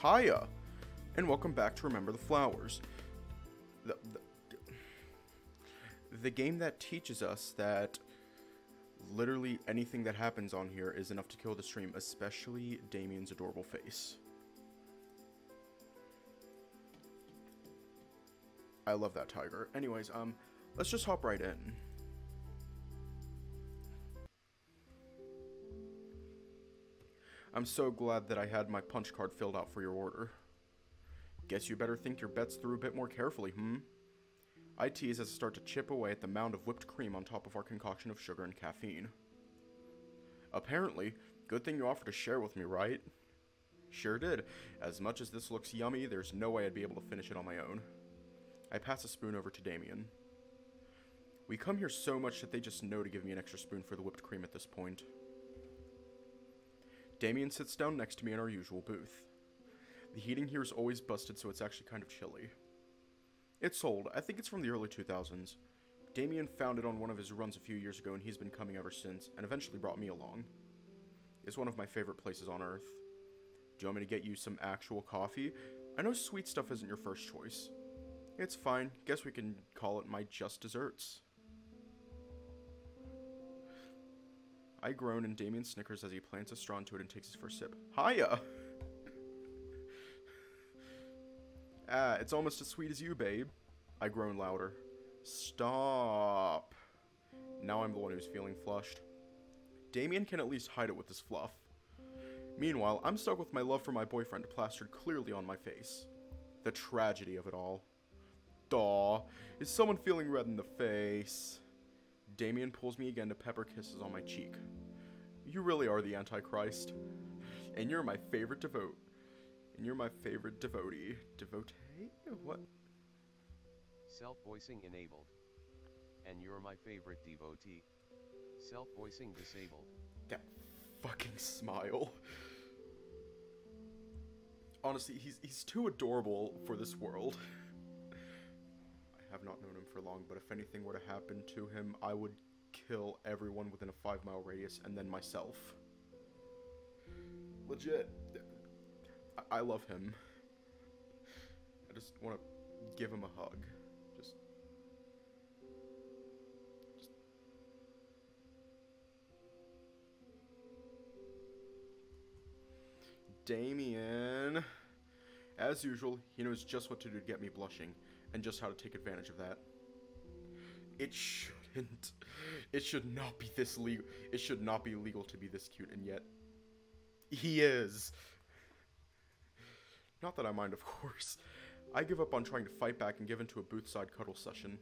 Hiya, and welcome back to Remember the Flowers. The game that teaches us that literally anything that happens on here is enough to kill the stream, especially Damion's adorable face. I love that tiger. Anyways, let's just hop right in. I'm so glad that I had my punch card filled out for your order. Guess you better think your bets through a bit more carefully, I tease as I start to chip away at the mound of whipped cream on top of our concoction of sugar and caffeine. Apparently, good thing you offered to share with me, right? Sure did. As much as this looks yummy, there's no way I'd be able to finish it on my own. I pass a spoon over to Damion. We come here so much that they just know to give me an extra spoon for the whipped cream at this point. Damion sits down next to me in our usual booth. The heating here is always busted, so it's actually kind of chilly. It's old. I think it's from the early 2000s. Damion found it on one of his runs a few years ago, and he's been coming ever since, and eventually brought me along. It's one of my favorite places on Earth. Do you want me to get you some actual coffee? I know sweet stuff isn't your first choice. It's fine. Guess we can call it my just desserts. I groan, and Damion snickers as he plants a straw into it and takes his first sip. Hiya! It's almost as sweet as you, babe. I groan louder. Stop. Now I'm the one who's feeling flushed. Damion can at least hide it with his fluff. Meanwhile, I'm stuck with my love for my boyfriend plastered clearly on my face. The tragedy of it all. Daw, is someone feeling red in the face? Damion pulls me again to pepper kisses on my cheek. You really are the Antichrist. And you're my favorite devotee. Devotee? What? Self-voicing enabled. And you're my favorite devotee. Self-voicing disabled. That fucking smile. Honestly, he's too adorable for this world. I have not known him for long, but if anything were to happen to him, I would kill everyone within a 5-mile radius, and then myself. Legit. I love him. I just want to give him a hug. Just Damion. As usual, he knows just what to do to get me blushing, and just how to take advantage of that. It shouldn't. It should not be this legal. It should not be legal to be this cute, and yet he is. Not that I mind, of course. I give up on trying to fight back and give into a booth-side cuddle session.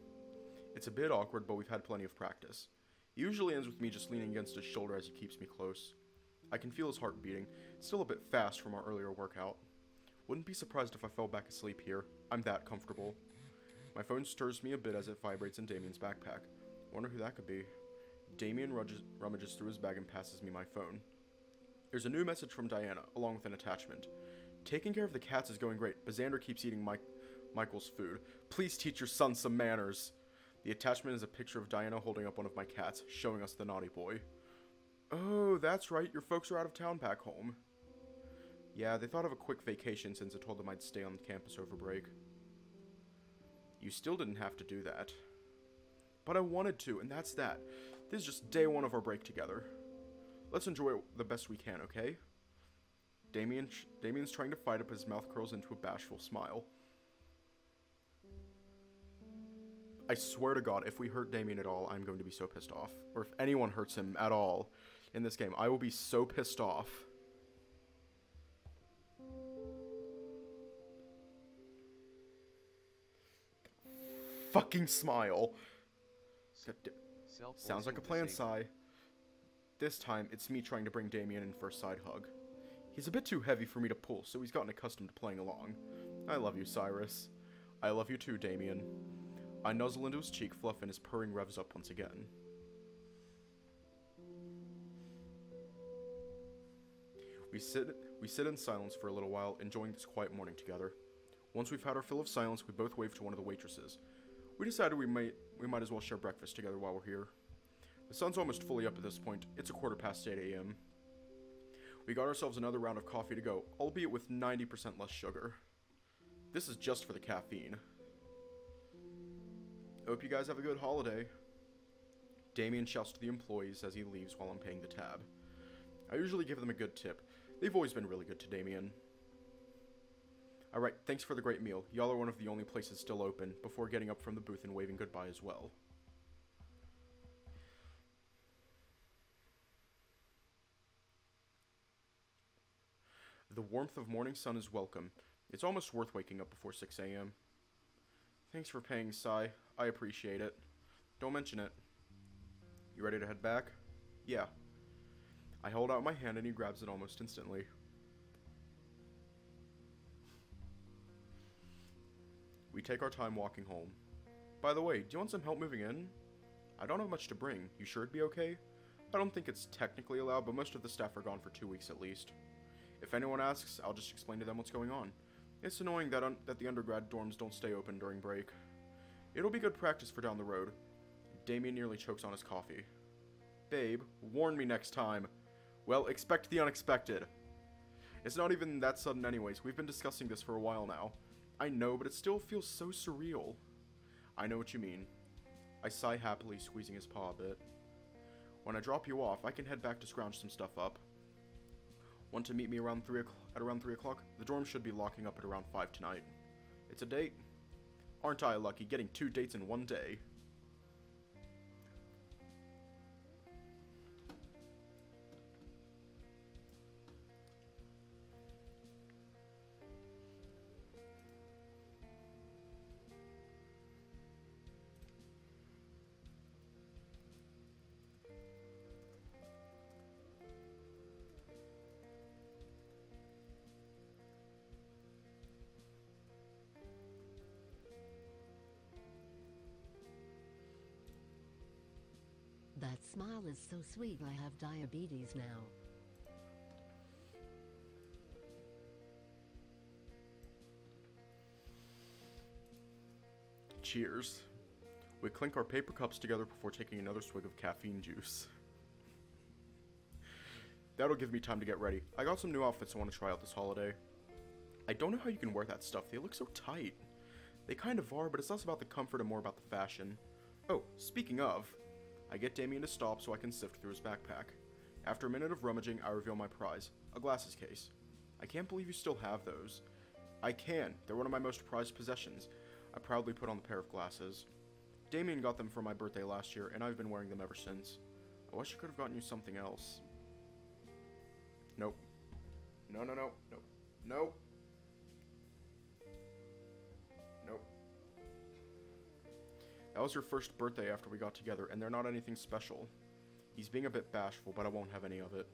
It's a bit awkward, but we've had plenty of practice. It usually ends with me just leaning against his shoulder as he keeps me close. I can feel his heart beating, still a bit fast from our earlier workout. Wouldn't be surprised if I fell back asleep here. I'm that comfortable. My phone stirs me a bit as it vibrates in Damion's backpack. Wonder who that could be. Damion rummages through his bag and passes me my phone. There's a new message from Diana, along with an attachment. Taking care of the cats is going great, but Xander keeps eating Michael's food. Please teach your son some manners. The attachment is a picture of Diana holding up one of my cats, showing us the naughty boy. Oh, that's right, your folks are out of town back home. Yeah, they thought of a quick vacation since I told them I'd stay on campus over break. You still didn't have to do that. But I wanted to, and that's that. This is just day one of our break together. Let's enjoy it the best we can, okay? Damien's trying to fight it, but his mouth curls into a bashful smile. I swear to God, if we hurt Damion at all, I'm going to be so pissed off. Or if anyone hurts him at all in this game, I will be so pissed off. Fucking smile. Sounds like a plan, Sai. This time, it's me trying to bring Damion in for a side hug. He's a bit too heavy for me to pull, so he's gotten accustomed to playing along. I love you, Cyrus. I love you too, Damion. I nuzzle into his cheek fluff and his purring revs up once again. We sit in silence for a little while, enjoying this quiet morning together. Once we've had our fill of silence, we both wave to one of the waitresses. We decided we might as well share breakfast together while we're here. The sun's almost fully up at this point. It's 8:15 a.m. We got ourselves another round of coffee to go, albeit with 90% less sugar. This is just for the caffeine. Hope you guys have a good holiday. Damion shouts to the employees as he leaves while I'm paying the tab. I usually give them a good tip. They've always been really good to Damion. Alright, thanks for the great meal. Y'all are one of the only places still open, before getting up from the booth and waving goodbye as well. The warmth of morning sun is welcome. It's almost worth waking up before 6 a.m. Thanks for paying, Sai. I appreciate it. Don't mention it. You ready to head back? Yeah. I hold out my hand and he grabs it almost instantly. We take our time walking home. By the way, do you want some help moving in? I don't have much to bring. You sure it'd be okay? I don't think it's technically allowed, but most of the staff are gone for 2 weeks at least. If anyone asks, I'll just explain to them what's going on. It's annoying that the undergrad dorms don't stay open during break. It'll be good practice for down the road. Damion nearly chokes on his coffee. Babe, warn me next time. Well, expect the unexpected. It's not even that sudden anyways. We've been discussing this for a while now. I know, but it still feels so surreal. I know what you mean. I sigh happily, squeezing his paw a bit. When I drop you off, I can head back to scrounge some stuff up. Want to meet me around 3 o'clock? The dorm should be locking up at around 5 tonight. It's a date? Aren't I lucky, getting 2 dates in one day? That smile is so sweet. I have diabetes now. Cheers. We clink our paper cups together before taking another swig of caffeine juice. That'll give me time to get ready. I got some new outfits I want to try out this holiday. I don't know how you can wear that stuff. They look so tight. They kind of are, but it's less about the comfort and more about the fashion. Oh, speaking of, I get Damion to stop so I can sift through his backpack. After a minute of rummaging, I reveal my prize, a glasses case. I can't believe you still have those. I can. They're one of my most prized possessions. I proudly put on the pair of glasses. Damion got them for my birthday last year, and I've been wearing them ever since. I wish I could have gotten you something else. Nope. No. Nope. Nope. That was your first birthday after we got together, and they're not anything special. He's being a bit bashful, but I won't have any of it.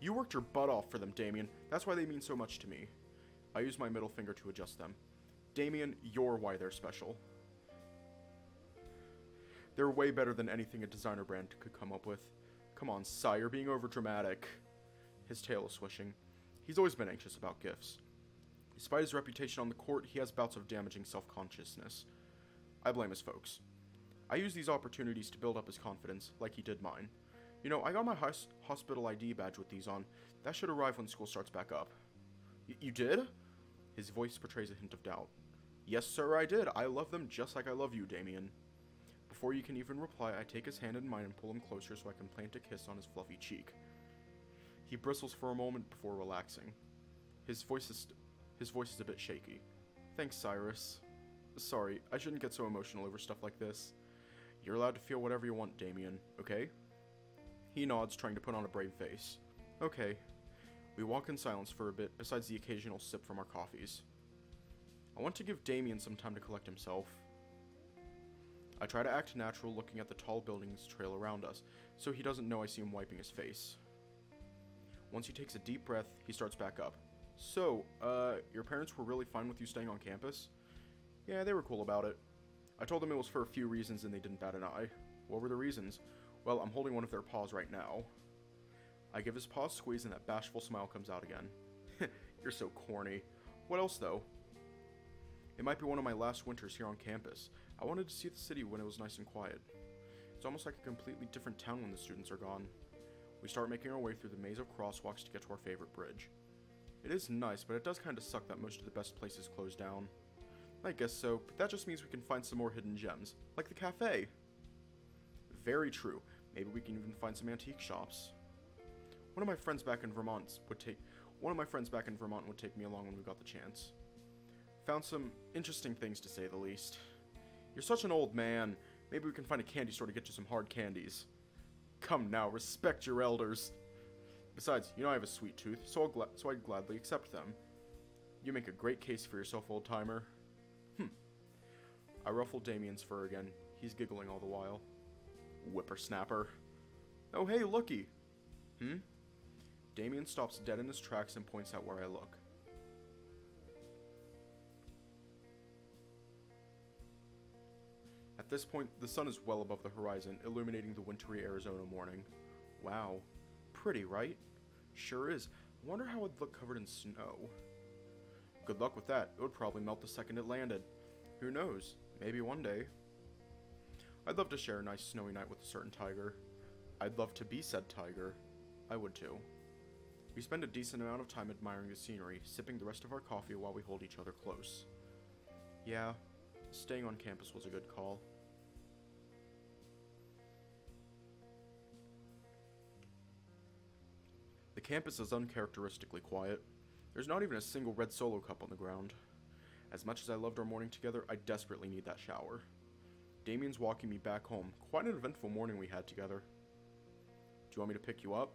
You worked your butt off for them, Damion. That's why they mean so much to me. I use my middle finger to adjust them. Damion, you're why they're special. They're way better than anything a designer brand could come up with. Come on, Sai, you're being overdramatic. His tail is swishing. He's always been anxious about gifts. Despite his reputation on the court, he has bouts of damaging self-consciousness. I blame his folks. I use these opportunities to build up his confidence, like he did mine. You know, I got my hospital ID badge with these on. That should arrive when school starts back up. You did? His voice portrays a hint of doubt. Yes, sir, I did. I love them just like I love you, Damion. Before you can even reply, I take his hand in mine and pull him closer so I can plant a kiss on his fluffy cheek. He bristles for a moment before relaxing. His voice is a bit shaky. Thanks, Cyrus. Sorry, I shouldn't get so emotional over stuff like this. You're allowed to feel whatever you want, Damion, okay? He nods, trying to put on a brave face. Okay. We walk in silence for a bit, besides the occasional sip from our coffees. I want to give Damion some time to collect himself. I try to act natural, looking at the tall buildings trail around us, so he doesn't know I see him wiping his face. Once he takes a deep breath, he starts back up. So, your parents were really fine with you staying on campus? Yeah, they were cool about it. I told them it was for a few reasons and they didn't bat an eye. What were the reasons? Well, I'm holding one of their paws right now. I give his paw a squeeze and that bashful smile comes out again. You're so corny. What else, though? It might be one of my last winters here on campus. I wanted to see the city when it was nice and quiet. It's almost like a completely different town when the students are gone. We start making our way through the maze of crosswalks to get to our favorite bridge. It is nice, but it does kind of suck that most of the best places close down. I guess so, but that just means we can find some more hidden gems, like the cafe. Very true. Maybe we can even find some antique shops. One of my friends back in Vermont would take me along when we got the chance. Found some interesting things, to say the least. You're such an old man. Maybe we can find a candy store to get you some hard candies. Come now, respect your elders. Besides, you know I have a sweet tooth, so I'd gladly accept them. You make a great case for yourself, old-timer. I ruffle Damion's fur again. He's giggling all the while. Whippersnapper. Oh hey, looky. Damion stops dead in his tracks and points out where I look. At this point, the sun is well above the horizon, illuminating the wintry Arizona morning. Wow. Pretty, right? Sure is. I wonder how it'd look covered in snow. Good luck with that. It would probably melt the second it landed. Who knows? Maybe one day. I'd love to share a nice snowy night with a certain tiger. I'd love to be said tiger. I would too. We spend a decent amount of time admiring the scenery, sipping the rest of our coffee while we hold each other close. Yeah, staying on campus was a good call. The campus is uncharacteristically quiet. There's not even a single red Solo cup on the ground. As much as I loved our morning together, I desperately need that shower. Damion's walking me back home. Quite an eventful morning we had together. Do you want me to pick you up?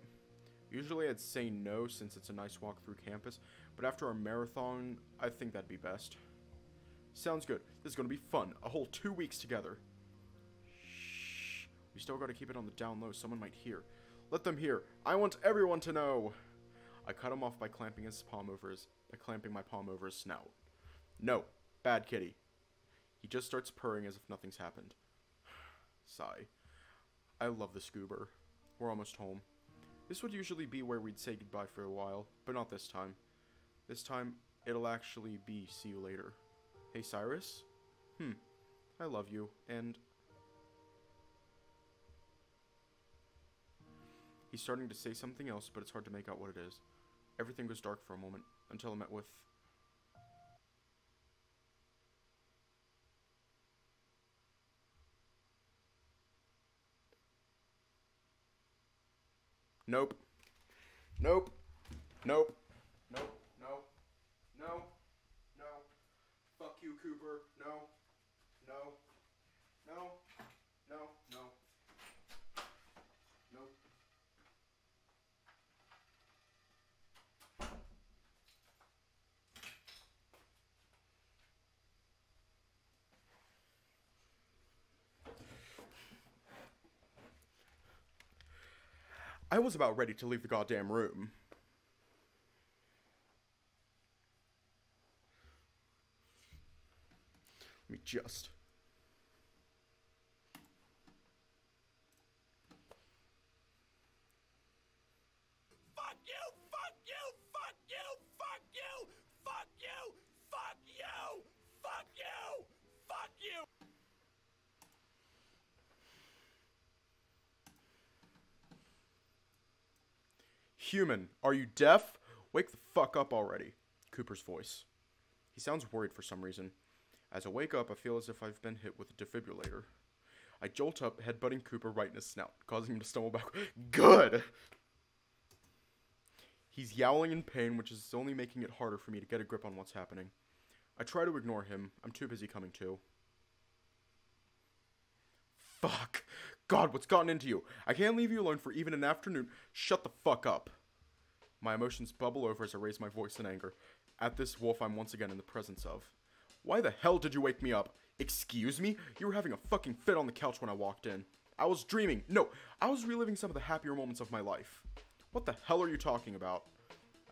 Usually I'd say no since it's a nice walk through campus, but after our marathon, I think that'd be best. Sounds good. This is going to be fun. A whole 2 weeks together. Shh. We still got to keep it on the down low. Someone might hear. Let them hear. I want everyone to know. I cut him off by clamping my palm over his snout. No. Bad kitty. He just starts purring as if nothing's happened. Sigh. I love the Scoober. We're almost home. This would usually be where we'd say goodbye for a while, but not this time. This time, it'll actually be see you later. Hey, Cyrus? I love you, and... He's starting to say something else, but it's hard to make out what it is. Everything goes dark for a moment, until I'm met with... Nope. Nope. Nope. Nope. No. No. No. Fuck you, Cooper. No. No. No. No. No. Nope. I was about ready to leave the goddamn room. Let me just... Fuck you! Fuck you! Fuck you! Fuck you! Fuck you! Fuck you! Fuck you! Fuck you! Human, are you deaf? Wake the fuck up already. Cooper's voice. He sounds worried for some reason. As I wake up, I feel as if I've been hit with a defibrillator. I jolt up, headbutting Cooper right in his snout, causing him to stumble back. Good! He's yowling in pain, which is only making it harder for me to get a grip on what's happening. I try to ignore him. I'm too busy coming to. Fuck! God, what's gotten into you? I can't leave you alone for even an afternoon. Shut the fuck up. My emotions bubble over as I raise my voice in anger. At this wolf I'm once again in the presence of. Why the hell did you wake me up? Excuse me? You were having a fucking fit on the couch when I walked in. I was dreaming. No, I was reliving some of the happier moments of my life. What the hell are you talking about?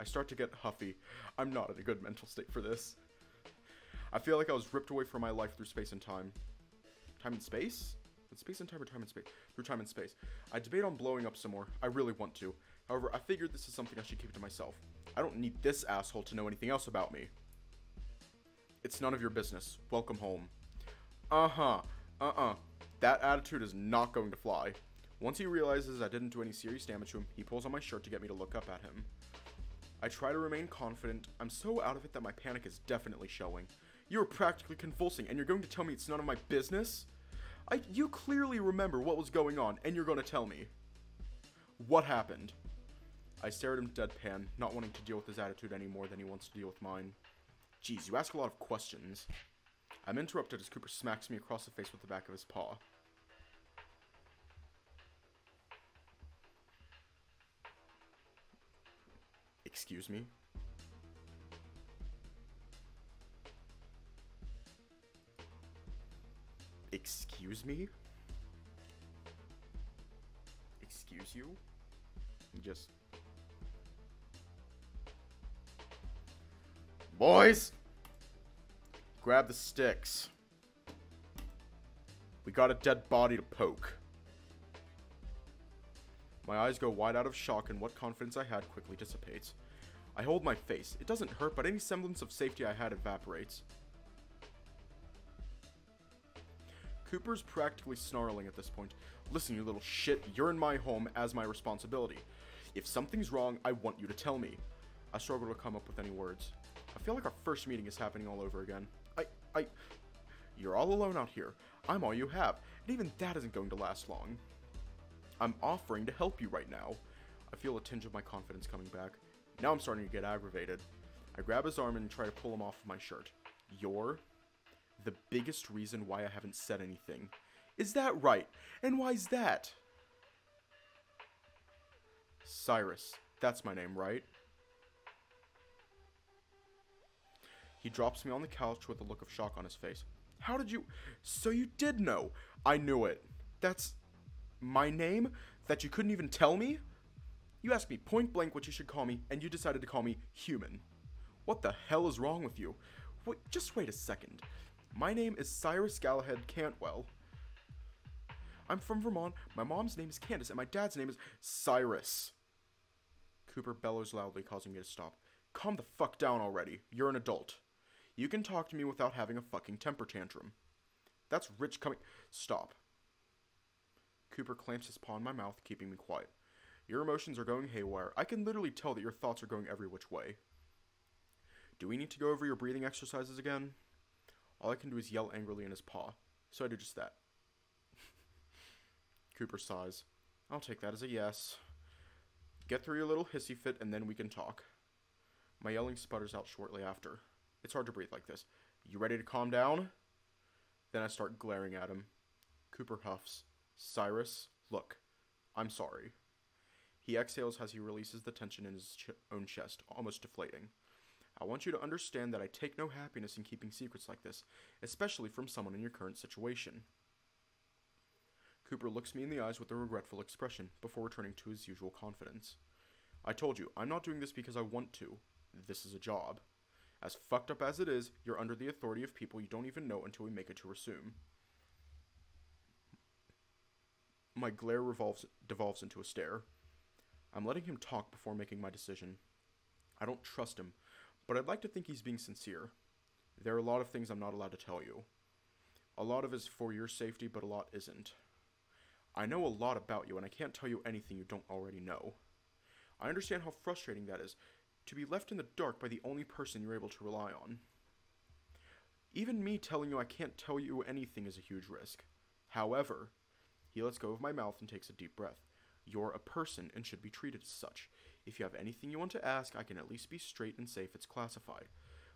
I start to get huffy. I'm not in a good mental state for this. I feel like I was ripped away from my life through space and time. Time and space? Space and time or time and space? Through time and space. I debate on blowing up some more. I really want to. However, I figured this is something I should keep to myself. I don't need this asshole to know anything else about me. It's none of your business. Welcome home. That attitude is not going to fly. Once he realizes I didn't do any serious damage to him, he pulls on my shirt to get me to look up at him. I try to remain confident. I'm so out of it that my panic is definitely showing. You are practically convulsing, and you're going to tell me it's none of my business? You clearly remember what was going on, and you're going to tell me. What happened? I stare at him deadpan, not wanting to deal with his attitude any more than he wants to deal with mine. Jeez, you ask a lot of questions. I'm interrupted as Cooper smacks me across the face with the back of his paw. Excuse me? Excuse me? Excuse you? Just... Boys! Grab the sticks. We got a dead body to poke. My eyes go wide out of shock, and what confidence I had quickly dissipates. I hold my face. It doesn't hurt, but any semblance of safety I had evaporates. Cooper's practically snarling at this point. Listen, you little shit, you're in my home as my responsibility. If something's wrong, I want you to tell me. I struggle to come up with any words. I feel like our first meeting is happening all over again. You're all alone out here. I'm all you have, and even that isn't going to last long. I'm offering to help you right now. I feel a tinge of my confidence coming back. Now I'm starting to get aggravated. I grab his arm and try to pull him off of my shirt. You're the biggest reason why I haven't said anything. Is that right? And why's that? Cyrus. That's my name, right? He drops me on the couch with a look of shock on his face. How did you... So you did know. I knew it. That's... my name? That you couldn't even tell me? You asked me point blank what you should call me, and you decided to call me human. What the hell is wrong with you? Wait, just wait a second. My name is Cyrus Galahad Cantwell. I'm from Vermont. My mom's name is Candace, and my dad's name is Cyrus. Cooper bellows loudly, causing me to stop. Calm the fuck down already. You're an adult. You can talk to me without having a fucking temper tantrum. That's rich coming... Stop. Cooper clamps his paw on my mouth, keeping me quiet. Your emotions are going haywire. I can literally tell that your thoughts are going every which way. Do we need to go over your breathing exercises again? All I can do is yell angrily in his paw, so I do just that. Cooper sighs. I'll take that as a yes. Get through your little hissy fit, and then we can talk. My yelling sputters out shortly after. It's hard to breathe like this. You ready to calm down? Then I start glaring at him. Cooper huffs. Cyrus, look. I'm sorry. He exhales as he releases the tension in his own chest, almost deflating. I want you to understand that I take no happiness in keeping secrets like this, especially from someone in your current situation. Cooper looks me in the eyes with a regretful expression, before returning to his usual confidence. I told you, I'm not doing this because I want to. This is a job. As fucked up as it is, you're under the authority of people you don't even know until we make it to resume. My glare devolves into a stare. I'm letting him talk before making my decision. I don't trust him, but I'd like to think he's being sincere. There are a lot of things I'm not allowed to tell you. A lot of it is for your safety, but a lot isn't. I know a lot about you, and I can't tell you anything you don't already know. I understand how frustrating that is, to be left in the dark by the only person you're able to rely on. Even me telling you I can't tell you anything is a huge risk. However, he lets go of my mouth and takes a deep breath. You're a person and should be treated as such. If you have anything you want to ask, I can at least be straight and say if it's classified.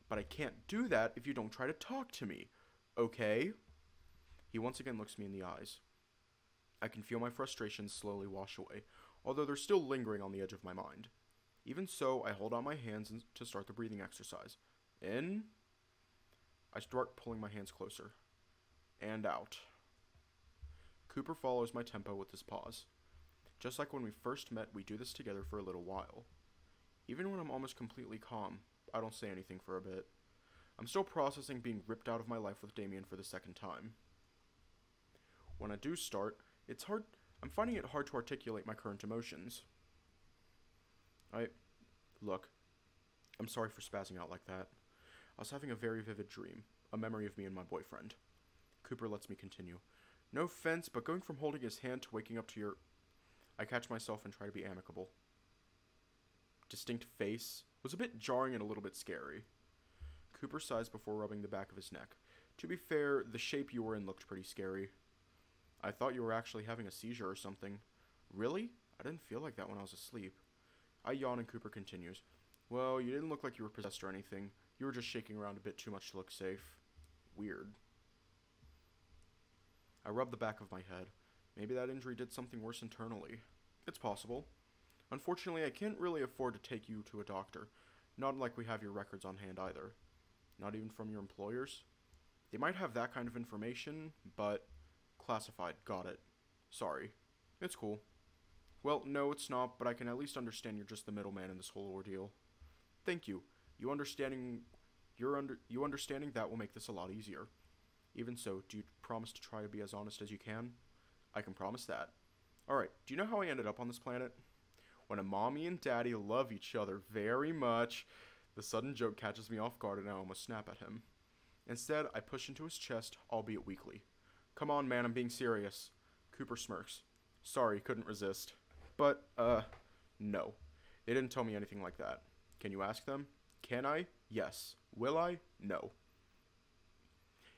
But I can't do that if you don't try to talk to me. Okay? He once again looks me in the eyes. I can feel my frustrations slowly wash away, although they're still lingering on the edge of my mind. Even so, I hold out my hands to start the breathing exercise. In. I start pulling my hands closer. And out. Cooper follows my tempo with his pause. Just like when we first met, we do this together for a little while. Even when I'm almost completely calm, I don't say anything for a bit. I'm still processing being ripped out of my life with Damion for the second time. When I do start, I'm finding it hard to articulate my current emotions. Look, I'm sorry for spazzing out like that. I was having a very vivid dream, a memory of me and my boyfriend. Cooper lets me continue. No offense, but going from holding his hand to waking up to your I catch myself and try to be amicable. Distinct face was a bit jarring and a little bit scary. Cooper sighs before rubbing the back of his neck. To be fair, the shape you were in looked pretty scary. I thought you were actually having a seizure or something. Really? I didn't feel like that when I was asleep. I yawn and Cooper continues. Well, you didn't look like you were possessed or anything. You were just shaking around a bit too much to look safe. Weird. I rub the back of my head. Maybe that injury did something worse internally. It's possible. Unfortunately, I can't really afford to take you to a doctor. Not like we have your records on hand either. Not even from your employers? They might have that kind of information, but... Classified. Got it. Sorry. It's cool. Well, no, it's not, but I can at least understand you're just the middleman in this whole ordeal. Thank you. You understanding that will make this a lot easier. Even so, do you promise to try to be as honest as you can? I can promise that. Alright, do you know how I ended up on this planet? When a mommy and daddy love each other very much, the sudden joke catches me off guard and I almost snap at him. Instead, I push into his chest, albeit weakly. Come on, man, I'm being serious. Cooper smirks. Sorry, couldn't resist. But, no. They didn't tell me anything like that. Can you ask them? Can I? Yes. Will I? No.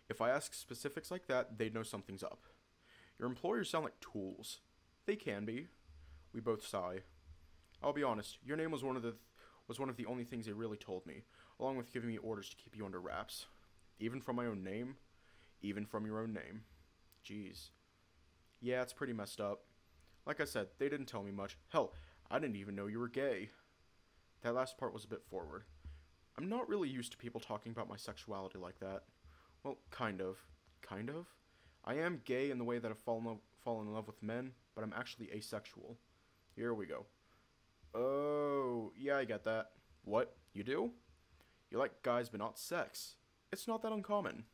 If I ask specifics like that, they'd know something's up. Your employers sound like tools. They can be. We both sigh. I'll be honest, your name was one of the only things they really told me, along with giving me orders to keep you under wraps. Even from my own name? Even from your own name. Jeez. Yeah, it's pretty messed up. Like I said, they didn't tell me much. Hell, I didn't even know you were gay. That last part was a bit forward. I'm not really used to people talking about my sexuality like that. Well, kind of. Kind of? I am gay in the way that I've fallen in love with men, but I'm actually asexual. Here we go. Oh, yeah, I get that. What? You do? You like guys but not sex. It's not that uncommon.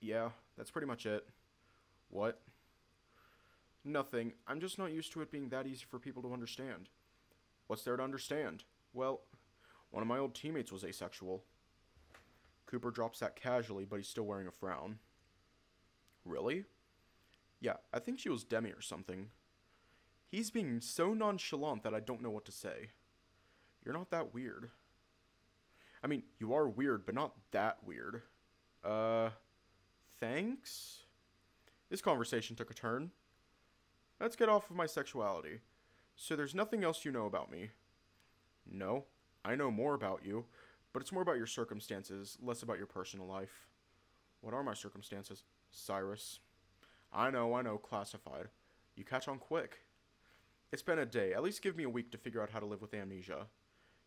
Yeah, that's pretty much it. What? Nothing. I'm just not used to it being that easy for people to understand. What's there to understand? Well, one of my old teammates was asexual. Cooper drops that casually, but he's still wearing a frown. Really? Yeah, I think she was demi or something. He's being so nonchalant that I don't know what to say. You're not that weird. I mean, you are weird, but not that weird. Thanks? This conversation took a turn. Let's get off of my sexuality. So there's nothing else you know about me? No, I know more about you, but it's more about your circumstances, less about your personal life. What are my circumstances? Cyrus. I know, classified. You catch on quick. It's been a day. At least give me a week to figure out how to live with amnesia.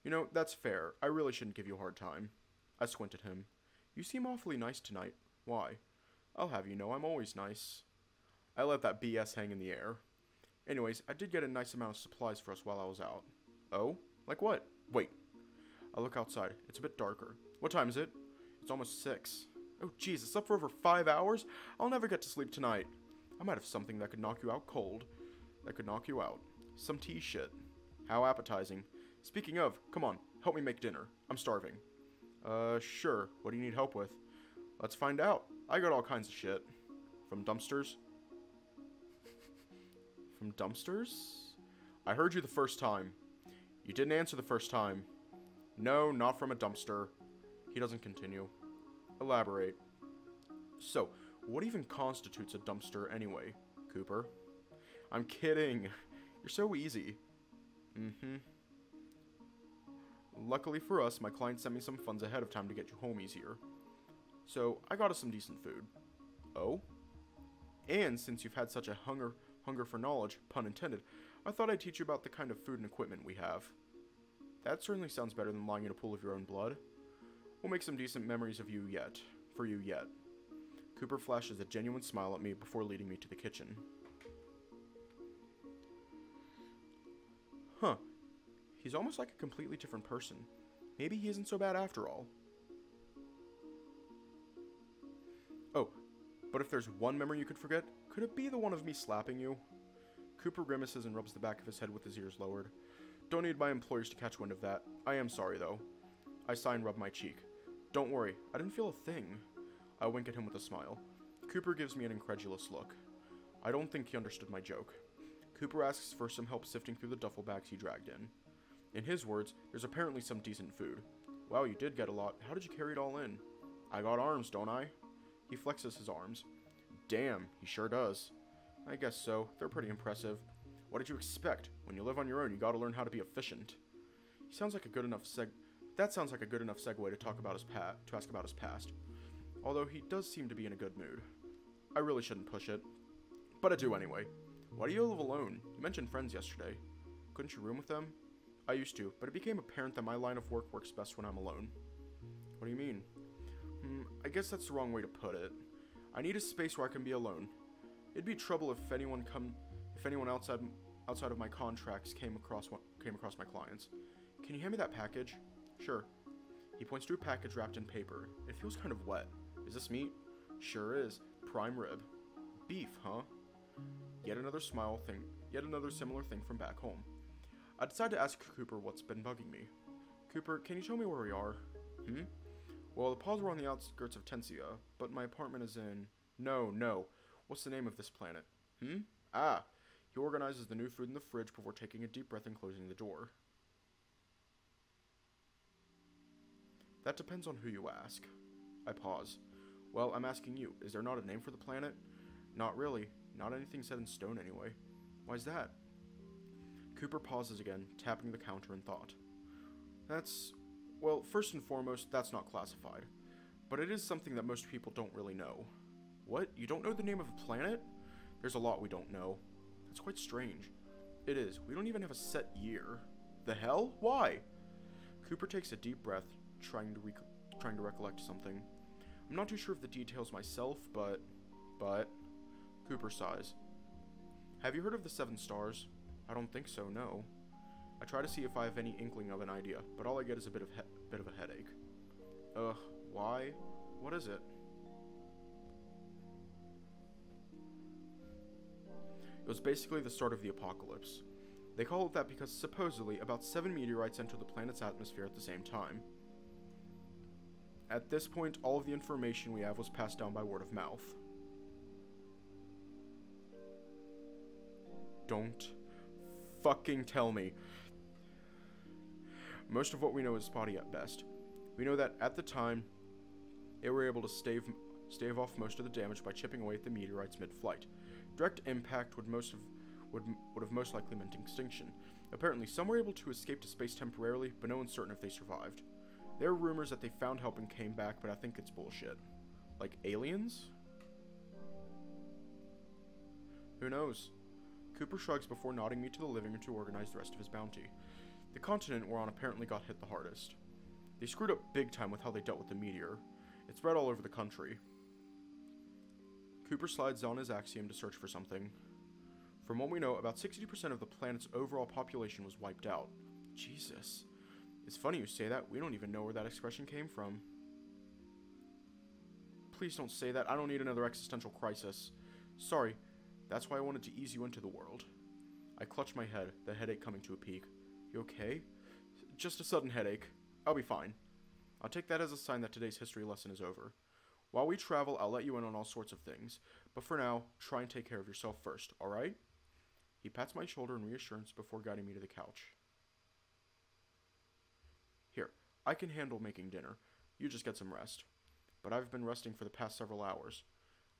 You know, that's fair. I really shouldn't give you a hard time. I squint at him. You seem awfully nice tonight. Why? I'll have you know I'm always nice. I let that BS hang in the air. Anyways, I did get a nice amount of supplies for us while I was out. Oh? Like what? Wait. I look outside. It's a bit darker. What time is it? It's almost 6. Oh jeez, it's up for over 5 hours? I'll never get to sleep tonight. I might have something that could knock you out cold. That could knock you out. Some tea shit. How appetizing. Speaking of, come on, help me make dinner. I'm starving. Sure. What do you need help with? Let's find out. I got all kinds of shit. From dumpsters? From dumpsters? I heard you the first time. You didn't answer the first time. No, not from a dumpster. He doesn't continue. Elaborate. So, what even constitutes a dumpster anyway, Cooper? I'm kidding. You're so easy. Luckily for us, my client sent me some funds ahead of time to get you home easier. So, I got us some decent food. Oh? And since you've had such a hunger for knowledge, pun intended, I thought I'd teach you about the kind of food and equipment we have. That certainly sounds better than lying in a pool of your own blood. We'll make some decent memories of you yet. For you yet. Cooper flashes a genuine smile at me before leading me to the kitchen. Huh. He's almost like a completely different person. Maybe he isn't so bad after all. Oh, but if there's one memory you could forget, could it be the one of me slapping you? Cooper grimaces and rubs the back of his head with his ears lowered. Don't need my employers to catch wind of that. I am sorry, though. I sigh and rub my cheek. Don't worry, I didn't feel a thing. I wink at him with a smile. Cooper gives me an incredulous look. I don't think he understood my joke. Cooper asks for some help sifting through the duffel bags he dragged in. In his words, there's apparently some decent food. Wow, you did get a lot. How did you carry it all in? I got arms, don't I? He flexes his arms. Damn, he sure does. I guess so. They're pretty impressive. What did you expect? When you live on your own, you gotta learn how to be efficient. He sounds like a good enough That sounds like a good enough segue to ask about his past. Although he does seem to be in a good mood. I really shouldn't push it, but I do anyway. Why do you live alone? You mentioned friends yesterday. Couldn't you room with them? I used to, but it became apparent that my line of work works best when I'm alone. What do you mean? I guess that's the wrong way to put it. I need a space where I can be alone. It'd be trouble if anyone outside of my contracts came across my clients. Can you hand me that package? Sure. He points to a package wrapped in paper. It feels kind of wet. Is this meat? Sure is. Prime rib. Beef, huh? Yet another similar thing from back home. I decide to ask Cooper what's been bugging me. Cooper, can you tell me where we are? Well, the paws were on the outskirts of Tensia, but my apartment is in... No. What's the name of this planet? Ah. He organizes the new food in the fridge before taking a deep breath and closing the door. That depends on who you ask. I pause. Well, I'm asking you, is there not a name for the planet? Not really. Not anything set in stone anyway. Why's that? Cooper pauses again, tapping the counter in thought. Well, first and foremost, that's not classified. But it is something that most people don't really know. What? You don't know the name of a planet? There's a lot we don't know. That's quite strange. It is. We don't even have a set year. The hell? Why? Cooper takes a deep breath, trying to recollect something. I'm not too sure of the details myself, but... Cooper sighs. Have you heard of the 7 stars? I don't think so, no. I try to see if I have any inkling of an idea, but all I get is a bit of a headache. Why? What is it? It was basically the start of the apocalypse. They call it that because supposedly about 7 meteorites entered the planet's atmosphere at the same time. At this point, all of the information we have was passed down by word of mouth. Don't fucking tell me. Most of what we know is spotty at best. We know that at the time, they were able to stave off most of the damage by chipping away at the meteorites mid-flight. Direct impact would have most likely meant extinction. Apparently, some were able to escape to space temporarily, but no one's certain if they survived. There are rumors that they found help and came back, but I think it's bullshit. Like aliens? Who knows? Cooper shrugs before nodding me to the living room to organize the rest of his bounty. The continent we're on apparently got hit the hardest. They screwed up big time with how they dealt with the meteor. It spread all over the country. Cooper slides on his axiom to search for something. From what we know, about 60% of the planet's overall population was wiped out. Jesus. It's funny you say that. We don't even know where that expression came from. Please don't say that. I don't need another existential crisis. Sorry. That's why I wanted to ease you into the world. I clutch my head, the headache coming to a peak. You okay? Just a sudden headache. I'll be fine. I'll take that as a sign that today's history lesson is over. While we travel, I'll let you in on all sorts of things. But for now, try and take care of yourself first, alright? He pats my shoulder in reassurance before guiding me to the couch. Here, I can handle making dinner. You just get some rest. But I've been resting for the past several hours.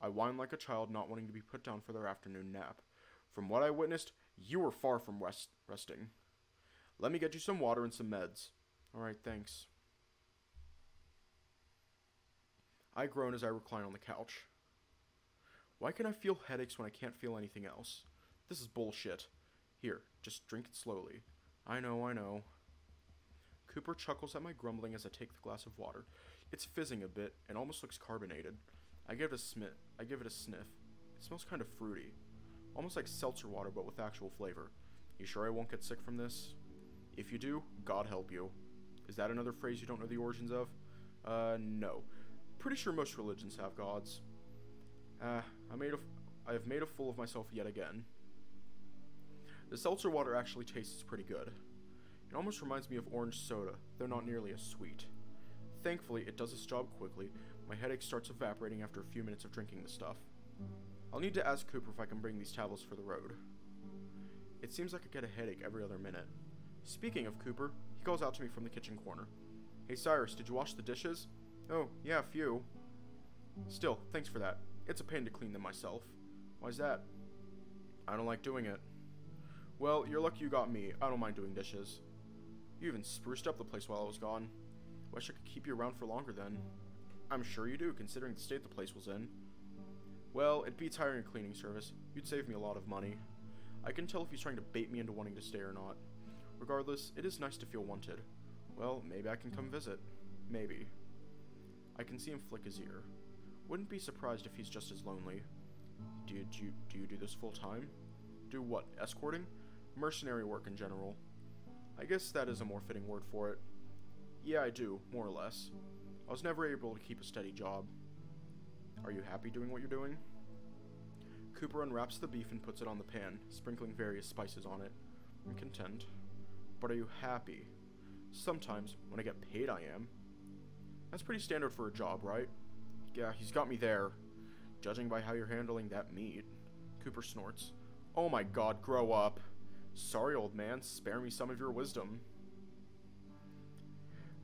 I whine like a child not wanting to be put down for their afternoon nap. From what I witnessed, you were far from resting. Let me get you some water and some meds. Alright, thanks. I groan as I recline on the couch. Why can I feel headaches when I can't feel anything else? This is bullshit. Here, just drink it slowly. I know. Cooper chuckles at my grumbling as I take the glass of water. It's fizzing a bit and almost looks carbonated. I give it a sniff. It smells kind of fruity. Almost like seltzer water, but with actual flavor. You sure I won't get sick from this? If you do, God help you. Is that another phrase you don't know the origins of? No. Pretty sure most religions have gods. I have made a fool of myself yet again. The seltzer water actually tastes pretty good. It almost reminds me of orange soda, though not nearly as sweet. Thankfully, it does its job quickly. My headache starts evaporating after a few minutes of drinking the stuff. I'll need to ask Cooper if I can bring these tablets for the road. It seems like I get a headache every other minute. Speaking of Cooper, he calls out to me from the kitchen corner. Hey Cyrus, did you wash the dishes? Oh, yeah, a few. Still, thanks for that. It's a pain to clean them myself. Why's that? I don't like doing it. Well, you're lucky you got me. I don't mind doing dishes. You even spruced up the place while I was gone. Wish I could keep you around for longer then. I'm sure you do, considering the state the place was in. Well, it beats hiring a cleaning service. You'd save me a lot of money. I can tell if he's trying to bait me into wanting to stay or not. Regardless, it is nice to feel wanted. Well, maybe I can come visit. Maybe. I can see him flick his ear. Wouldn't be surprised if he's just as lonely. Do you do this full time? Do what, escorting? Mercenary work in general. I guess that is a more fitting word for it. Yeah, I do, more or less. I was never able to keep a steady job. Are you happy doing what you're doing? Cooper unwraps the beef and puts it on the pan, sprinkling various spices on it. I'm content. But are you happy? Sometimes, when I get paid, I am. That's pretty standard for a job, right? Yeah, he's got me there. Judging by how you're handling that meat. Cooper snorts. Oh my god, grow up. Sorry, old man, spare me some of your wisdom.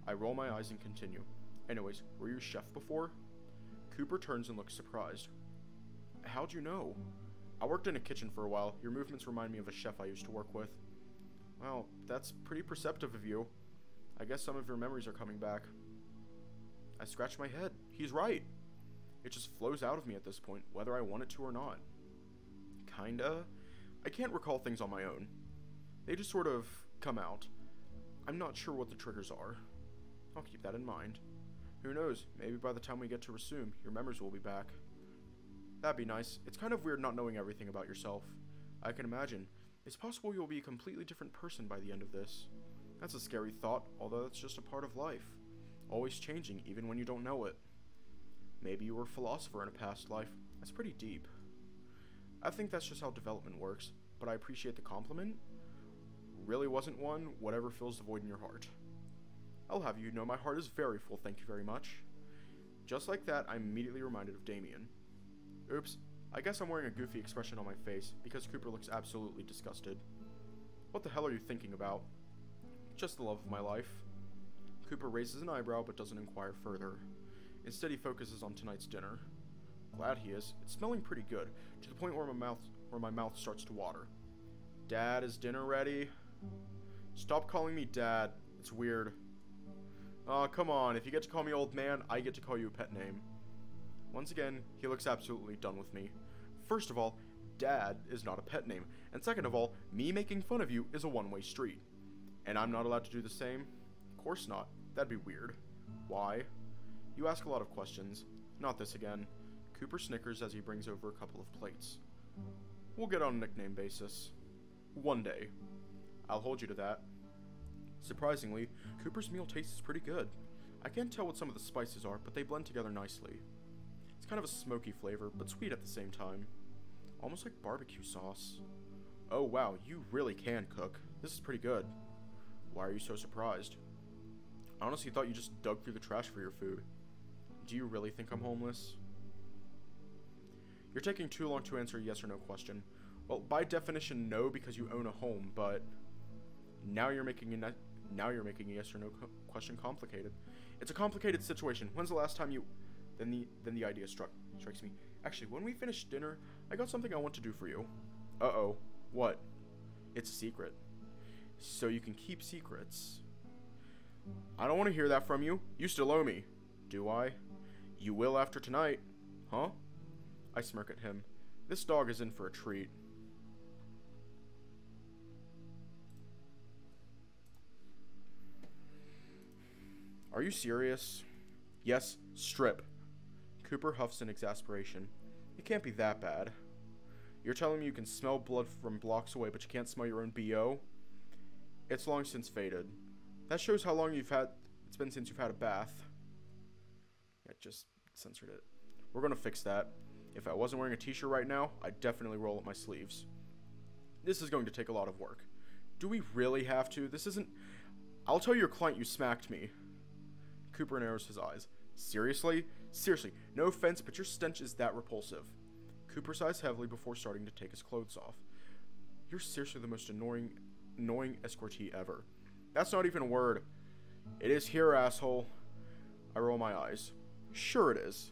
I roll my eyes and continue. Anyways, were you a chef before? Cooper turns and looks surprised. How'd you know? I worked in a kitchen for a while. Your movements remind me of a chef I used to work with. Well, that's pretty perceptive of you. I guess some of your memories are coming back. I scratch my head. He's right. It just flows out of me at this point, whether I want it to or not. Kinda. I can't recall things on my own. They just sort of come out. I'm not sure what the triggers are. I'll keep that in mind. Who knows, maybe by the time we get to resume, your memories will be back. That'd be nice. It's kind of weird not knowing everything about yourself. I can imagine. It's possible you'll be a completely different person by the end of this. That's a scary thought, although that's just a part of life. Always changing, even when you don't know it. Maybe you were a philosopher in a past life. That's pretty deep. I think that's just how development works, but I appreciate the compliment. Really wasn't one, whatever fills the void in your heart. I'll have you know my heart is very full, thank you very much. Just like that, I'm immediately reminded of Damion. Oops, I guess I'm wearing a goofy expression on my face, because Cooper looks absolutely disgusted. What the hell are you thinking about? Just the love of my life. Cooper raises an eyebrow, but doesn't inquire further. Instead, he focuses on tonight's dinner. Glad he is. It's smelling pretty good, to the point where my mouth starts to water. Dad, is dinner ready? Stop calling me Dad. It's weird. Aw, come on. If you get to call me old man, I get to call you a pet name. Once again, he looks absolutely done with me. First of all, Dad is not a pet name. And second of all, me making fun of you is a one-way street. And I'm not allowed to do the same? Of course not. That'd be weird. Why? You ask a lot of questions. Not this again. Cooper snickers as he brings over a couple of plates. We'll get on a nickname basis. One day. I'll hold you to that. Surprisingly, Cooper's meal tastes pretty good. I can't tell what some of the spices are, but they blend together nicely. It's kind of a smoky flavor, but sweet at the same time. Almost like barbecue sauce. Oh wow, you really can cook. This is pretty good. Why are you so surprised? I honestly thought you just dug through the trash for your food. Do you really think I'm homeless? You're taking too long to answer a yes or no question. Well, by definition, no, because you own a home, but now you're making a yes or no question complicated. It's a complicated situation. When's the last time you... Then the idea strikes me. Actually, when we finish dinner, I got something I want to do for you. Uh-oh. What? It's a secret. So you can keep secrets. I don't want to hear that from you. You still owe me. Do I? You will after tonight. Huh? I smirk at him. This dog is in for a treat. Are you serious? Yes, strip. Cooper huffs in exasperation. It can't be that bad. You're telling me you can smell blood from blocks away, but you can't smell your own BO? It's long since faded. That shows how long it's been since you've had a bath. Yeah, just censored it. We're gonna fix that. If I wasn't wearing a t-shirt right now, I'd definitely roll up my sleeves. This is going to take a lot of work. Do we really have to? This isn't... I'll tell your client you smacked me. Cooper narrows his eyes. Seriously? Seriously, no offense, but your stench is that repulsive. Cooper sighs heavily before starting to take his clothes off. You're seriously the most annoying escortee ever. That's not even a word. It is here, asshole. I roll my eyes. Sure it is.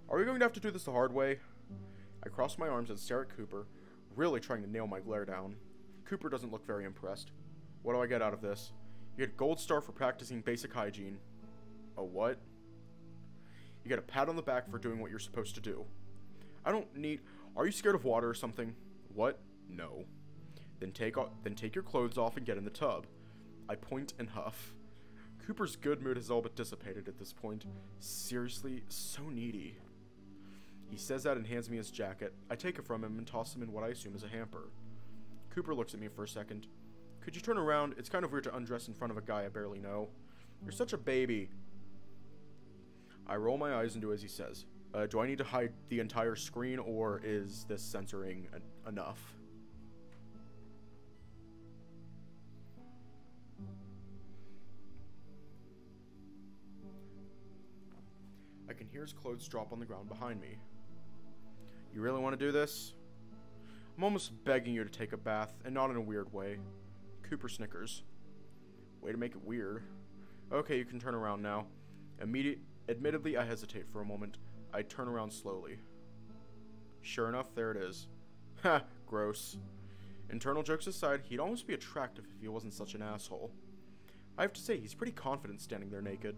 Are we going to have to do this the hard way? I cross my arms and stare at Cooper, really trying to nail my glare down. Cooper doesn't look very impressed. What do I get out of this? You get gold star for practicing basic hygiene. A what? You get a pat on the back for doing what you're supposed to do. I don't need... Are you scared of water or something? What? No. Then take your clothes off and get in the tub. I point and huff. Cooper's good mood has all but dissipated at this point. Seriously, so needy. He says that and hands me his jacket. I take it from him and toss him in what I assume is a hamper. Cooper looks at me for a second. Could you turn around? It's kind of weird to undress in front of a guy I barely know. You're such a baby. I roll my eyes and do as he says. Do I need to hide the entire screen, or is this censoring enough? I can hear his clothes drop on the ground behind me. You really want to do this? I'm almost begging you to take a bath, and not in a weird way. Cooper snickers. Way to make it weird. Okay, you can turn around now. Admittedly, I hesitate for a moment. I turn around slowly. Sure enough, there it is. Ha, gross. Internal jokes aside, he'd almost be attractive if he wasn't such an asshole. I have to say, he's pretty confident standing there naked.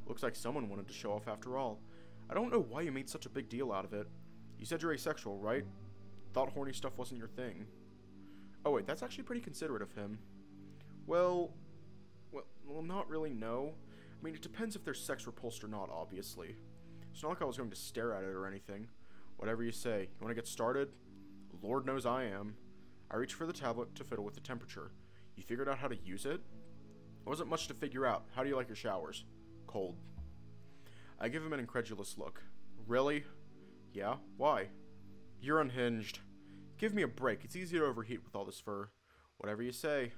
Looks like someone wanted to show off after all. I don't know why you made such a big deal out of it. You said you're asexual, right? Thought horny stuff wasn't your thing. Oh wait, that's actually pretty considerate of him. Well, not really, no. I mean, it depends if there's sex repulsed or not, obviously. It's not like I was going to stare at it or anything. Whatever you say. You want to get started? Lord knows I am. I reach for the tablet to fiddle with the temperature. You figured out how to use it? It wasn't much to figure out. How do you like your showers? Cold. I give him an incredulous look. Really? Yeah? Why? You're unhinged. Give me a break. It's easy to overheat with all this fur. Whatever you say.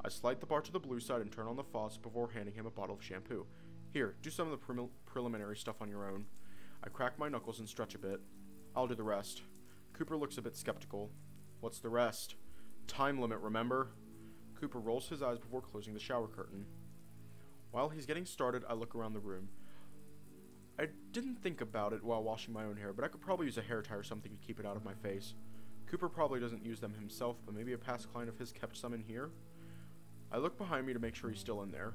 I slide the bar to the blue side and turn on the faucet before handing him a bottle of shampoo. Here, do some of the preliminary stuff on your own. I crack my knuckles and stretch a bit. I'll do the rest. Cooper looks a bit skeptical. What's the rest? Time limit, remember? Cooper rolls his eyes before closing the shower curtain. While he's getting started, I look around the room. I didn't think about it while washing my own hair, but I could probably use a hair tie or something to keep it out of my face. Cooper probably doesn't use them himself, but maybe a past client of his kept some in here? I look behind me to make sure he's still in there.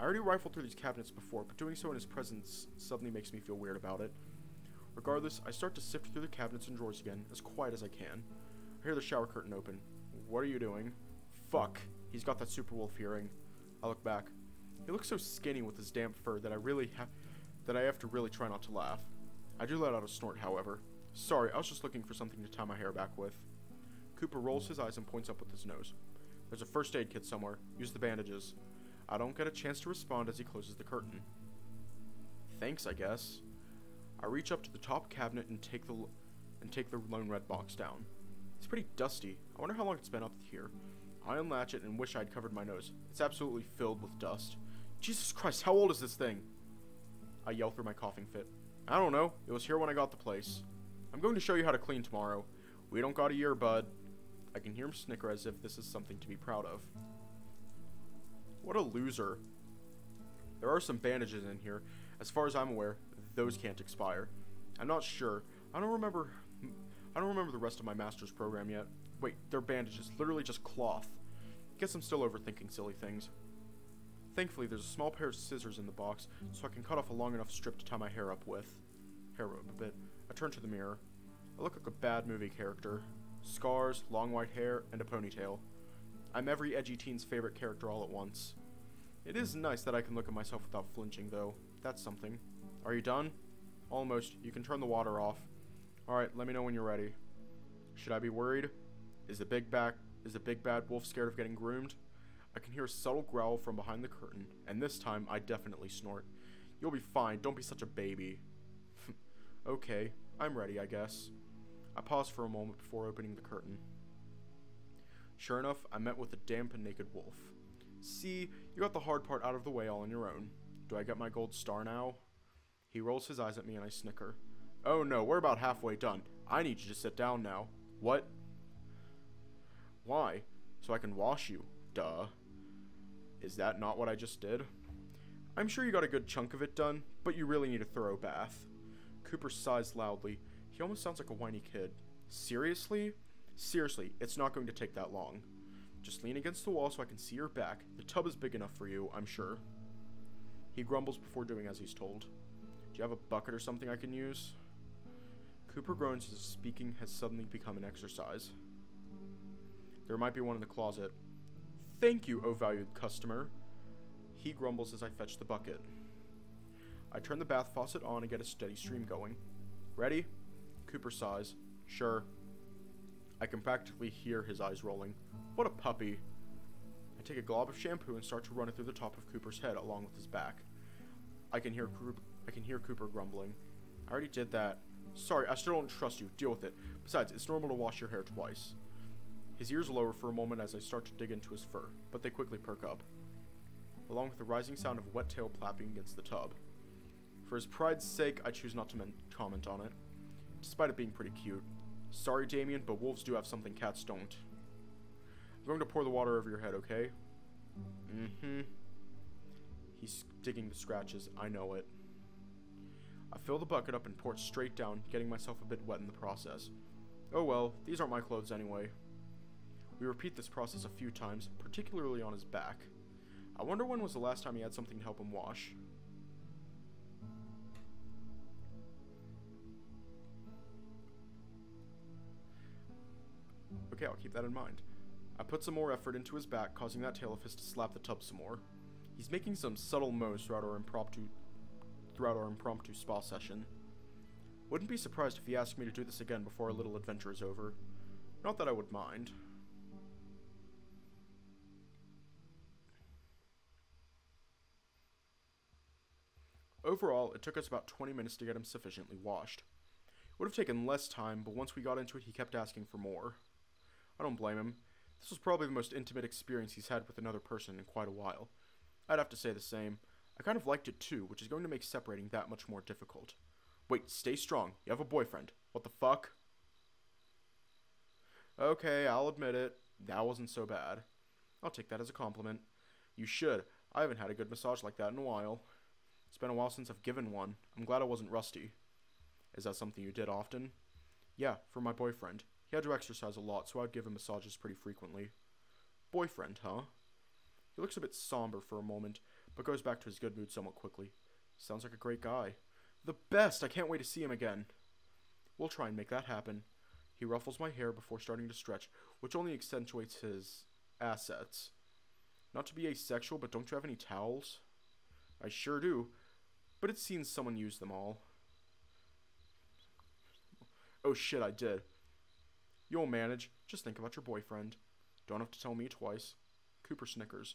I already rifled through these cabinets before, but doing so in his presence suddenly makes me feel weird about it. Regardless, I start to sift through the cabinets and drawers again, as quiet as I can. I hear the shower curtain open. What are you doing? Fuck. He's got that super wolf hearing. I look back. He looks so skinny with his damp fur that I have to really try not to laugh. I do let out a snort, however. Sorry, I was just looking for something to tie my hair back with. Cooper rolls his eyes and points up with his nose. There's a first aid kit somewhere. Use the bandages. I don't get a chance to respond as he closes the curtain. Thanks, I guess. I reach up to the top cabinet and take the lone red box down. It's pretty dusty. I wonder how long it's been up here. I unlatch it and wish I'd covered my nose. It's absolutely filled with dust. Jesus Christ, how old is this thing? I yell through my coughing fit. I don't know. It was here when I got the place. I'm going to show you how to clean tomorrow. We don't got a year, bud. I can hear him snicker as if this is something to be proud of. What a loser. There are some bandages in here. As far as I'm aware, those can't expire. I'm not sure. I don't remember the rest of my master's program yet. Wait, they're bandages. Literally just cloth. Guess I'm still overthinking silly things. Thankfully, there's a small pair of scissors in the box, so I can cut off a long enough strip to tie my hair up with. Hair up a bit. I turn to the mirror. I look like a bad movie character. Scars, long white hair, and a ponytail. I'm every edgy teen's favorite character all at once. It is nice that I can look at myself without flinching, though. That's something. Are you done? Almost. You can turn the water off. Alright, let me know when you're ready. Should I be worried? Is the big bad wolf scared of getting groomed? I can hear a subtle growl from behind the curtain, and this time I definitely snort. You'll be fine, don't be such a baby. Okay, I'm ready, I guess. I pause for a moment before opening the curtain. Sure enough, I met with a damp and naked wolf. See, you got the hard part out of the way all on your own. Do I get my gold star now? He rolls his eyes at me and I snicker. Oh no, we're about halfway done. I need you to sit down now. What? Why? So I can wash you. Duh. Is that not what I just did? I'm sure you got a good chunk of it done, but you really need a thorough bath. Cooper sighs loudly. He almost sounds like a whiny kid. Seriously? Seriously, it's not going to take that long. Just lean against the wall so I can see your back. The tub is big enough for you, I'm sure. He grumbles before doing as he's told. Do you have a bucket or something I can use? Cooper groans as speaking has suddenly become an exercise. There might be one in the closet. Thank you, O valued customer. He grumbles as I fetch the bucket. I turn the bath faucet on and get a steady stream going. Ready? Cooper sighs. Sure. I can practically hear his eyes rolling. What a puppy. I take a glob of shampoo and start to run it through the top of Cooper's head along with his back. I can hear Cooper grumbling. I already did that. Sorry, I still don't trust you. Deal with it. Besides, it's normal to wash your hair twice. His ears lower for a moment as I start to dig into his fur, but they quickly perk up, along with the rising sound of a wet tail plapping against the tub. For his pride's sake, I choose not to comment on it, despite it being pretty cute. Sorry, Damion, but wolves do have something cats don't. I'm going to pour the water over your head, okay? Mm-hmm. He's digging the scratches. I know it. I fill the bucket up and pour it straight down, getting myself a bit wet in the process. Oh well, these aren't my clothes anyway. We repeat this process a few times, particularly on his back. I wonder when was the last time he had something to help him wash. Okay, I'll keep that in mind. I put some more effort into his back, causing that tail of his to slap the tub some more. He's making some subtle moves throughout our impromptu spa session. Wouldn't be surprised if he asked me to do this again before our little adventure is over. Not that I would mind. Overall, it took us about 20 minutes to get him sufficiently washed. It would have taken less time, but once we got into it, he kept asking for more. I don't blame him. This was probably the most intimate experience he's had with another person in quite a while. I'd have to say the same. I kind of liked it too, which is going to make separating that much more difficult. Wait, stay strong. You have a boyfriend. What the fuck? Okay, I'll admit it. That wasn't so bad. I'll take that as a compliment. You should. I haven't had a good massage like that in a while. It's been a while since I've given one. I'm glad I wasn't rusty. Is that something you did often? Yeah, for my boyfriend. He had to exercise a lot, so I'd give him massages pretty frequently. Boyfriend, huh? He looks a bit somber for a moment, but goes back to his good mood somewhat quickly. Sounds like a great guy. The best! I can't wait to see him again. We'll try and make that happen. He ruffles my hair before starting to stretch, which only accentuates his assets. Not to be asexual, but don't you have any towels? I sure do, but it's seen someone use them all. Oh shit, I did. You'll manage. Just think about your boyfriend. Don't have to tell me twice. Cooper snickers.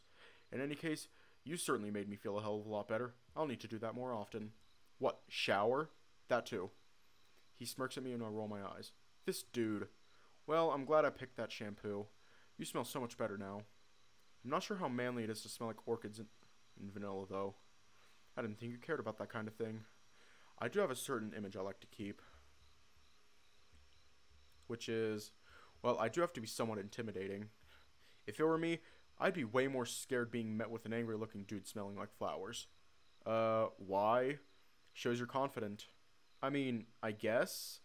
In any case, you certainly made me feel a hell of a lot better. I'll need to do that more often. What, shower? That too. He smirks at me and I roll my eyes. This dude. Well, I'm glad I picked that shampoo. You smell so much better now. I'm not sure how manly it is to smell like orchids and vanilla, though. I didn't think you cared about that kind of thing. I do have a certain image I like to keep. Which is, well, I do have to be somewhat intimidating. If it were me, I'd be way more scared being met with an angry-looking dude smelling like flowers. Why? Shows you're confident. I mean, I guess?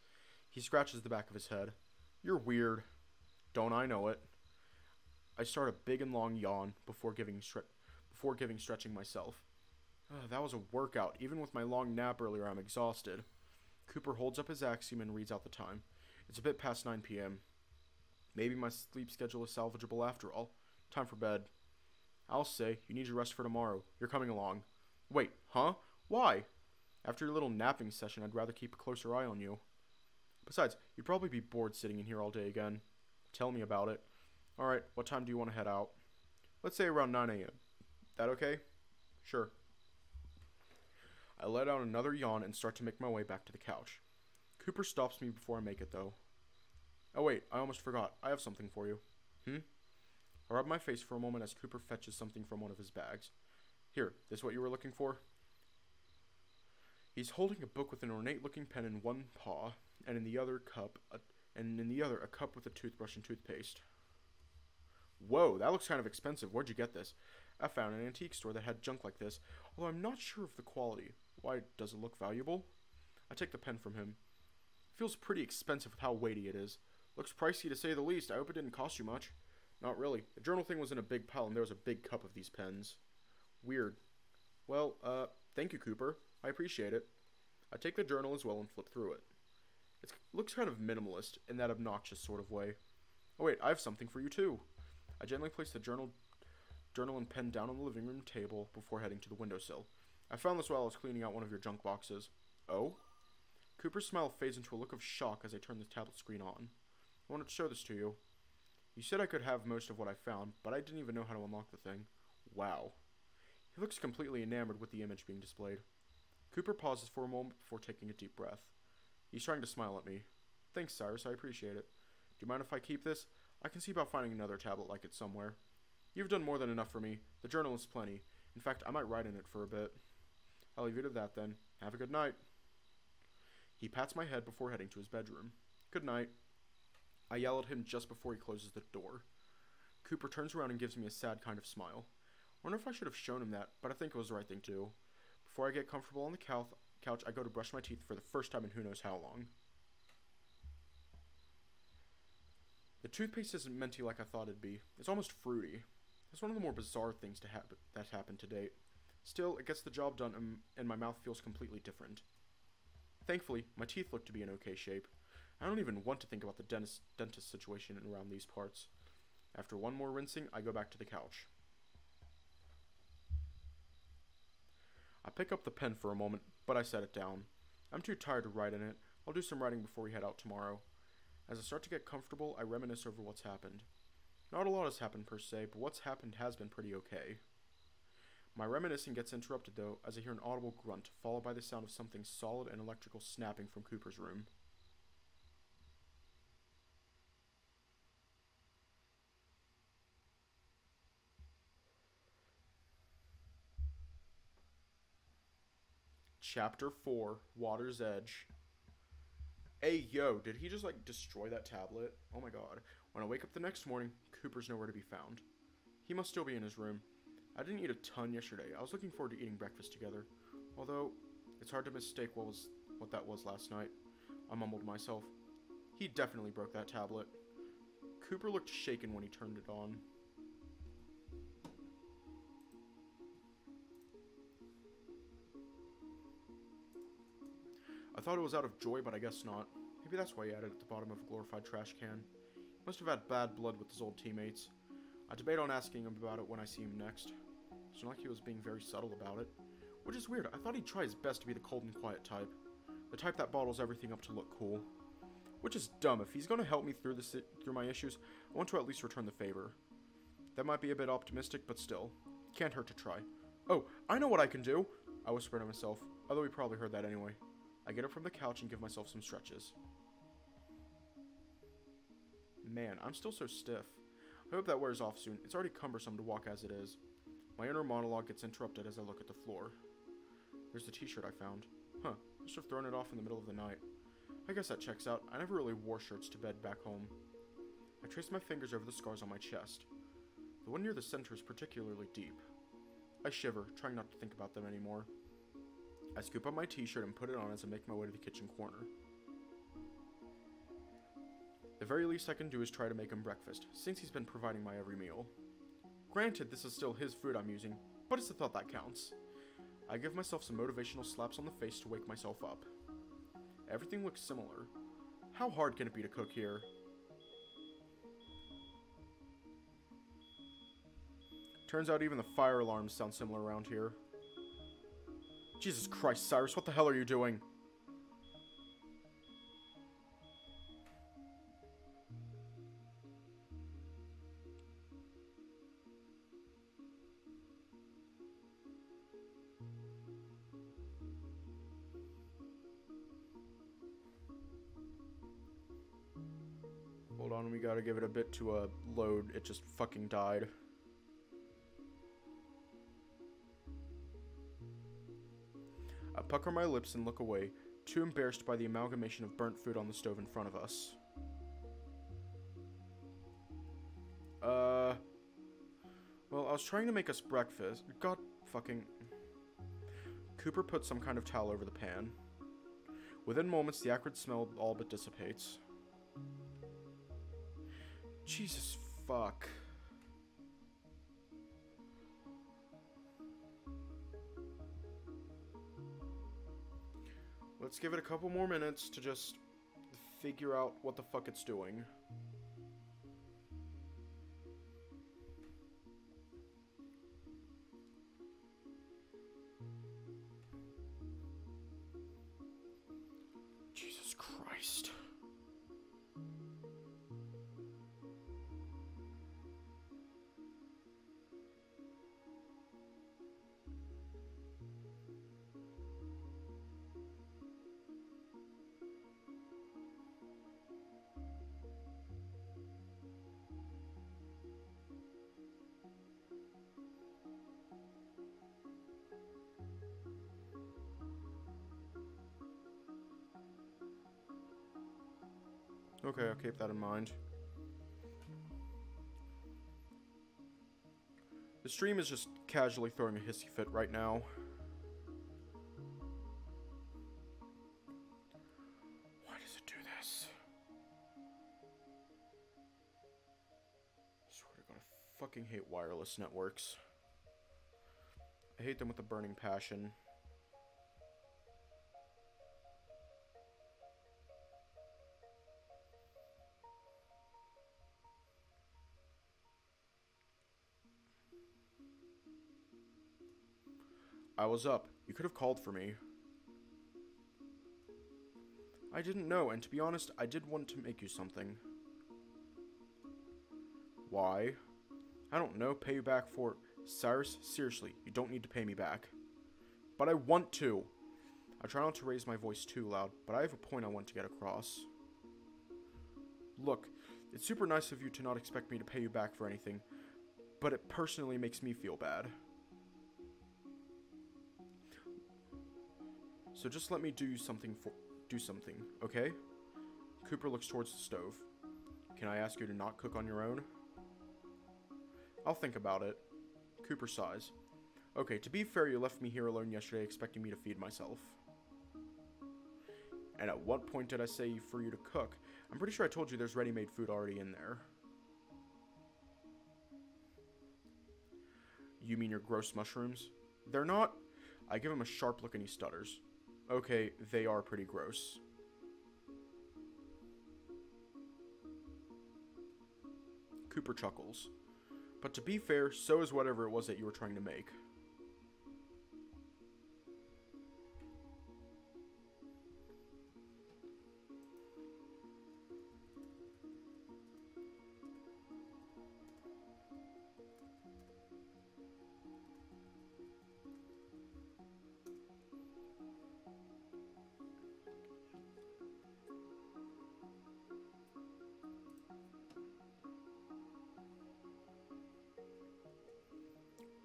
He scratches the back of his head. You're weird. Don't I know it? I start a big and long yawn before giving stretching myself. That was a workout. Even with my long nap earlier, I'm exhausted. Cooper holds up his axiom and reads out the time. It's a bit past 9 p.m. Maybe my sleep schedule is salvageable after all. Time for bed. I'll say, you need your rest for tomorrow. You're coming along. Wait, huh? Why? After your little napping session, I'd rather keep a closer eye on you. Besides, you'd probably be bored sitting in here all day again. Tell me about it. Alright, what time do you want to head out? Let's say around 9 a.m. That okay? Sure. I let out another yawn and start to make my way back to the couch. Cooper stops me before I make it, though. Oh wait, I almost forgot. I have something for you. I rub my face for a moment as Cooper fetches something from one of his bags. Here, this what you were looking for? He's holding a book with an ornate-looking pen in one paw, and in the other a cup with a toothbrush and toothpaste. Whoa, that looks kind of expensive. Where'd you get this? I found an antique store that had junk like this, although I'm not sure of the quality. Why, does it look valuable? I take the pen from him. It feels pretty expensive with how weighty it is. Looks pricey to say the least. I hope it didn't cost you much. Not really. The journal thing was in a big pile and there was a big cup of these pens. Weird. Well, thank you, Cooper. I appreciate it. I take the journal as well and flip through it. It looks kind of minimalist in that obnoxious sort of way. Oh wait, I have something for you too. I gently place the journal and pen down on the living room table before heading to the windowsill. I found this while I was cleaning out one of your junk boxes. Oh? Cooper's smile fades into a look of shock as I turn the tablet screen on. I wanted to show this to you. You said I could have most of what I found, but I didn't even know how to unlock the thing. Wow. He looks completely enamored with the image being displayed. Cooper pauses for a moment before taking a deep breath. He's trying to smile at me. Thanks, Cyrus, I appreciate it. Do you mind if I keep this? I can see about finding another tablet like it somewhere. You've done more than enough for me. The journal is plenty. In fact, I might write in it for a bit. I'll leave you to that then. Have a good night. He pats my head before heading to his bedroom. Good night. I yell at him just before he closes the door. Cooper turns around and gives me a sad kind of smile. I wonder if I should have shown him that, but I think it was the right thing to do. Before I get comfortable on the couch, I go to brush my teeth for the first time in who knows how long. The toothpaste isn't minty like I thought it'd be. It's almost fruity. It's one of the more bizarre things that happened to date. Still, it gets the job done and my mouth feels completely different. Thankfully, my teeth look to be in okay shape. I don't even want to think about the dentist situation around these parts. After one more rinsing, I go back to the couch. I pick up the pen for a moment, but I set it down. I'm too tired to write in it. I'll do some writing before we head out tomorrow. As I start to get comfortable, I reminisce over what's happened. Not a lot has happened per se, but what's happened has been pretty okay. My reminiscing gets interrupted though, as I hear an audible grunt, followed by the sound of something solid and electrical snapping from Cooper's room. Chapter 4, Water's Edge. Hey, yo, did he just, destroy that tablet? Oh my god. When I wake up the next morning, Cooper's nowhere to be found. He must still be in his room. I didn't eat a ton yesterday. I was looking forward to eating breakfast together. Although, it's hard to mistake what that was last night. I mumbled to myself. He definitely broke that tablet. Cooper looked shaken when he turned it on. I thought it was out of joy, but I guess not. Maybe that's why he had it at the bottom of a glorified trash can. He must have had bad blood with his old teammates. I debate on asking him about it when I see him next. It's not like he was being very subtle about it. Which is weird. I thought he'd try his best to be the cold and quiet type. The type that bottles everything up to look cool. Which is dumb. If he's going to help me through my issues, I want to at least return the favor. That might be a bit optimistic, but still. Can't hurt to try. Oh, I know what I can do! I whispered to myself, although he probably heard that anyway. I get up from the couch and give myself some stretches. Man, I'm still so stiff. I hope that wears off soon. It's already cumbersome to walk as it is. My inner monologue gets interrupted as I look at the floor. There's the t-shirt I found. Huh, must have thrown it off in the middle of the night. I guess that checks out. I never really wore shirts to bed back home. I trace my fingers over the scars on my chest. The one near the center is particularly deep. I shiver, trying not to think about them anymore. I scoop up my t-shirt and put it on as I make my way to the kitchen corner. The very least I can do is try to make him breakfast, since he's been providing my every meal. Granted, this is still his food I'm using, but it's the thought that counts. I give myself some motivational slaps on the face to wake myself up. Everything looks similar. How hard can it be to cook here? Turns out even the fire alarms sound similar around here. Jesus Christ, Cyrus, what the hell are you doing? Hold on, we gotta give it a bit to load. It just fucking died. I pucker my lips and look away, too embarrassed by the amalgamation of burnt food on the stove in front of us. was trying to make us breakfast. God fucking... Cooper put some kind of towel over the pan. Within moments, the acrid smell all but dissipates. Jesus fuck. Let's give it a couple more minutes to just figure out what the fuck it's doing. Jesus Christ. Okay, I'll keep that in mind. The stream is just casually throwing a hissy fit right now. Why does it do this? I swear to God, I fucking hate wireless networks. I hate them with a burning passion. I was up. You could have called for me. I didn't know, and to be honest, I did want to make you something. Why? I don't know. Pay you back for... Cyrus, seriously, you don't need to pay me back. But I want to. I try not to raise my voice too loud, but I have a point I want to get across. Look, it's super nice of you to not expect me to pay you back for anything, but it personally makes me feel bad. So just let me do something, okay? Cooper looks towards the stove. Can I ask you to not cook on your own? I'll think about it. Cooper sighs. Okay, to be fair, you left me here alone yesterday expecting me to feed myself. And at what point did I say for you to cook? I'm pretty sure I told you there's ready-made food already in there. You mean your gross mushrooms? They're not... I give him a sharp look and he stutters. Okay, they are pretty gross. Cooper chuckles. But to be fair, so is whatever it was that you were trying to make.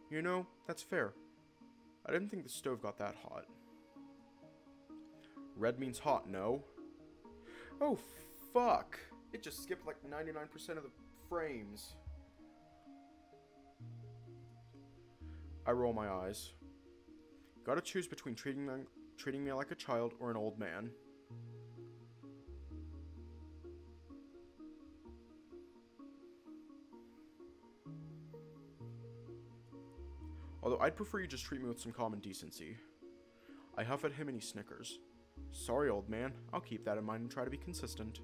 You know, that's fair. I didn't think the stove got that hot. Red means hot, no? Oh, fuck. It just skipped like 99% of the frames. I roll my eyes. Gotta choose between treating me like a child or an old man. Although I'd prefer you just treat me with some common decency. I huff at him and he snickers. Sorry, old man. I'll keep that in mind and try to be consistent.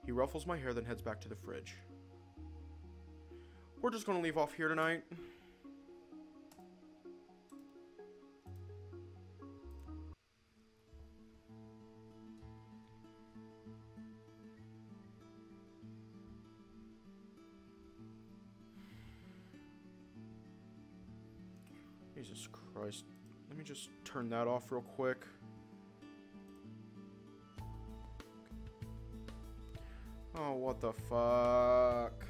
He ruffles my hair, then heads back to the fridge. We're just gonna leave off here tonight. Jesus Christ. Let me just turn that off real quick. Oh, what the fuck?